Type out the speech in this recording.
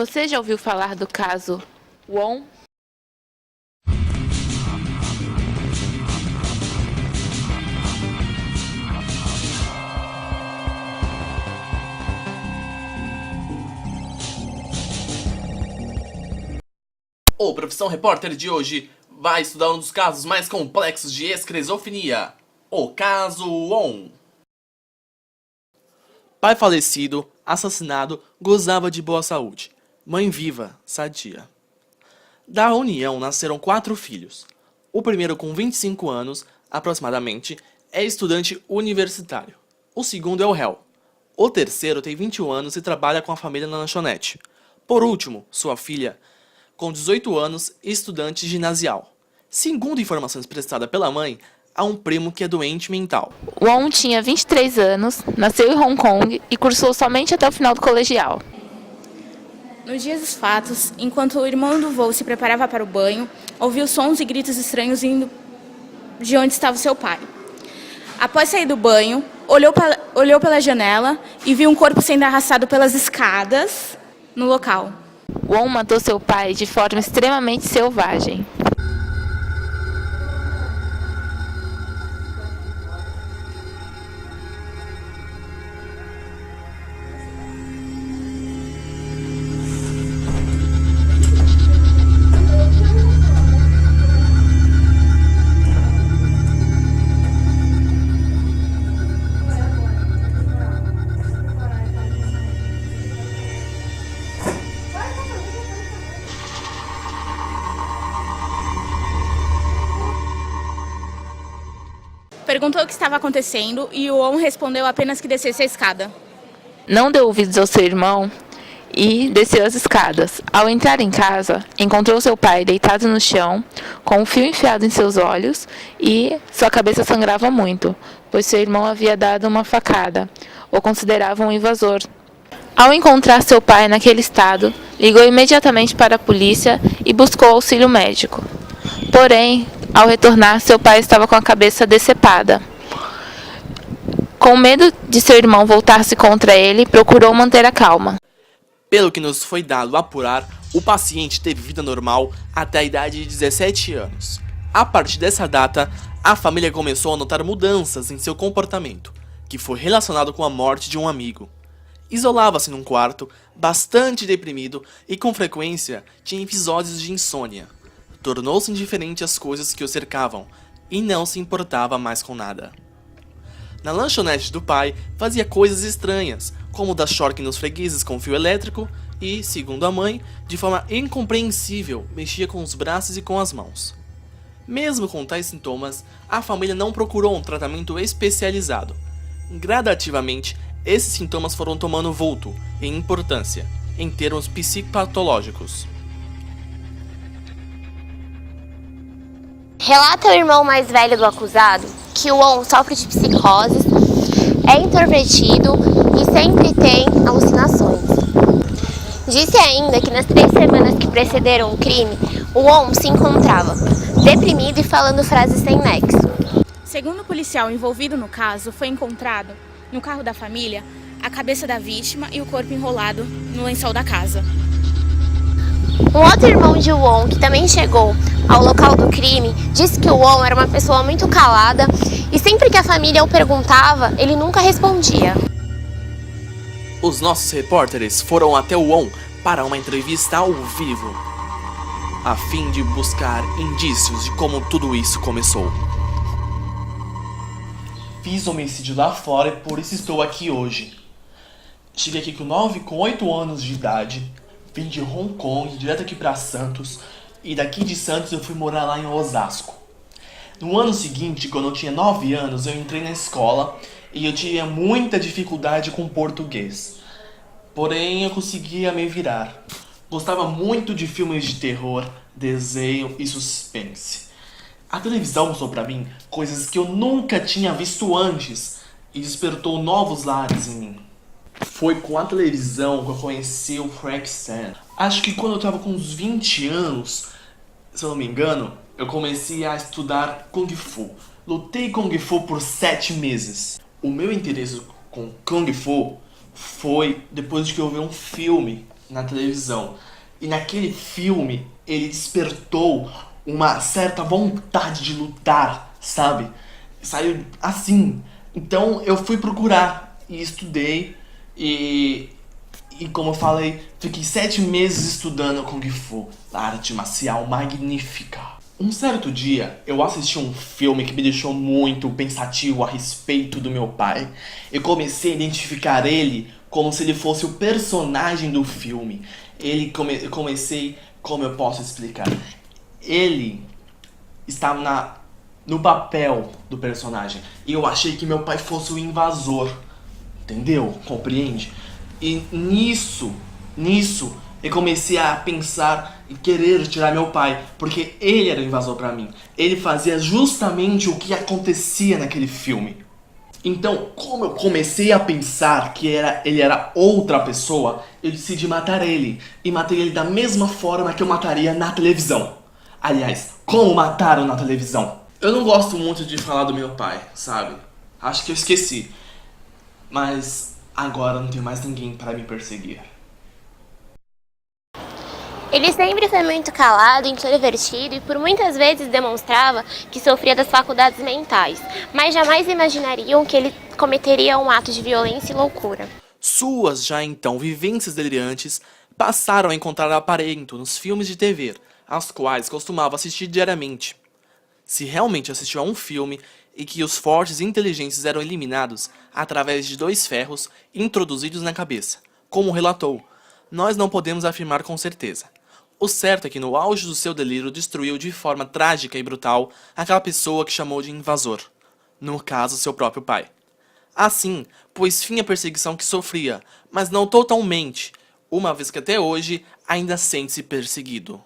Você já ouviu falar do caso Won? O Profissão Repórter de hoje vai estudar um dos casos mais complexos de esquizofrenia, o caso Won. Pai falecido, assassinado, gozava de boa saúde. Mãe viva, sadia. Da união nasceram 4 filhos. O primeiro, com 25 anos, aproximadamente, é estudante universitário. O segundo é o réu. O terceiro tem 21 anos e trabalha com a família na lanchonete. Por último, sua filha, com 18 anos, estudante ginasial. Segundo informações prestadas pela mãe, há um primo que é doente mental. Won tinha 23 anos, nasceu em Hong Kong e cursou somente até o final do colegial. Nos dias dos fatos, enquanto o irmão do voo se preparava para o banho, ouviu sons e gritos estranhos vindo de onde estava seu pai. Após sair do banho, olhou pela janela e viu um corpo sendo arrastado pelas escadas no local. Won matou seu pai de forma extremamente selvagem. Perguntou o que estava acontecendo e o Won respondeu apenas que descesse a escada. Não deu ouvidos ao seu irmão e desceu as escadas. Ao entrar em casa, encontrou seu pai deitado no chão, com um fio enfiado em seus olhos e sua cabeça sangrava muito, pois seu irmão havia dado uma facada. O considerava um invasor. Ao encontrar seu pai naquele estado, ligou imediatamente para a polícia e buscou auxílio médico. Porém, ao retornar, seu pai estava com a cabeça decepada. Com medo de seu irmão voltar-se contra ele, procurou manter a calma. Pelo que nos foi dado apurar, o paciente teve vida normal até a idade de 17 anos. A partir dessa data, a família começou a notar mudanças em seu comportamento, que foi relacionado com a morte de um amigo. Isolava-se num quarto, bastante deprimido e com frequência tinha episódios de insônia. Tornou-se indiferente às coisas que o cercavam e não se importava mais com nada. Na lanchonete do pai, fazia coisas estranhas, como dar choque nos fregueses com fio elétrico e, segundo a mãe, de forma incompreensível, mexia com os braços e com as mãos. Mesmo com tais sintomas, a família não procurou um tratamento especializado. Gradativamente, esses sintomas foram tomando vulto e importância, em termos psicopatológicos. Relata o irmão mais velho do acusado que o Won sofre de psicoses, é introvertido e sempre tem alucinações. Disse ainda que nas 3 semanas que precederam o crime, o Won se encontrava deprimido e falando frases sem nexo. Segundo o policial envolvido no caso, foi encontrado, no carro da família, a cabeça da vítima e o corpo enrolado no lençol da casa. Um outro irmão de Won, que também chegou ao local do crime, disse que o Won era uma pessoa muito calada e sempre que a família o perguntava, ele nunca respondia. Os nossos repórteres foram até o Won para uma entrevista ao vivo, a fim de buscar indícios de como tudo isso começou. Fiz homicídio lá fora e por isso estou aqui hoje. Cheguei aqui com 8 anos de idade, vim de Hong Kong direto aqui para Santos e daqui de Santos eu fui morar lá em Osasco. No ano seguinte, quando eu tinha 9 anos, eu entrei na escola e eu tinha muita dificuldade com português. Porém, eu conseguia me virar. Gostava muito de filmes de terror, desenho e suspense. A televisão mostrou pra mim coisas que eu nunca tinha visto antes e despertou novos lares em mim. Foi com a televisão que eu conheci o Frank San. Acho que quando eu tava com uns 20 anos, se eu não me engano, eu comecei a estudar Kung Fu. Lutei Kung Fu por 7 meses. O meu interesse com Kung Fu foi depois de que eu vi um filme na televisão. E naquele filme, ele despertou uma certa vontade de lutar, sabe? Saiu assim. Então eu fui procurar e estudei e como eu falei, fiquei 7 meses estudando Kung Fu, arte marcial magnífica. Um certo dia, eu assisti um filme que me deixou muito pensativo a respeito do meu pai. Eu comecei a identificar ele como se ele fosse o personagem do filme. Comecei, como eu posso explicar? Ele estava no papel do personagem. E eu achei que meu pai fosse o invasor. Entendeu? Compreende? E nisso, eu comecei a pensar em querer tirar meu pai, porque ele era o invasor pra mim. Ele fazia justamente o que acontecia naquele filme. Então, como eu comecei a pensar que ele era outra pessoa, eu decidi matar ele. E matei ele da mesma forma que eu mataria na televisão. Aliás, como mataram na televisão? Eu não gosto muito de falar do meu pai, sabe? Acho que eu esqueci. Mas agora não tem mais ninguém para me perseguir. Ele sempre foi muito calado, introvertido e por muitas vezes demonstrava que sofria das faculdades mentais, mas jamais imaginariam que ele cometeria um ato de violência e loucura. Suas já então vivências delirantes passaram a encontrar aparento nos filmes de TV, aos quais costumava assistir diariamente. Se realmente assistiu a um filme e que os fortes e inteligentes eram eliminados através de 2 ferros introduzidos na cabeça, como relatou, nós não podemos afirmar com certeza. O certo é que no auge do seu delírio destruiu de forma trágica e brutal aquela pessoa que chamou de invasor, no caso seu próprio pai. Assim, pôs fim à perseguição que sofria, mas não totalmente, uma vez que até hoje ainda sente-se perseguido.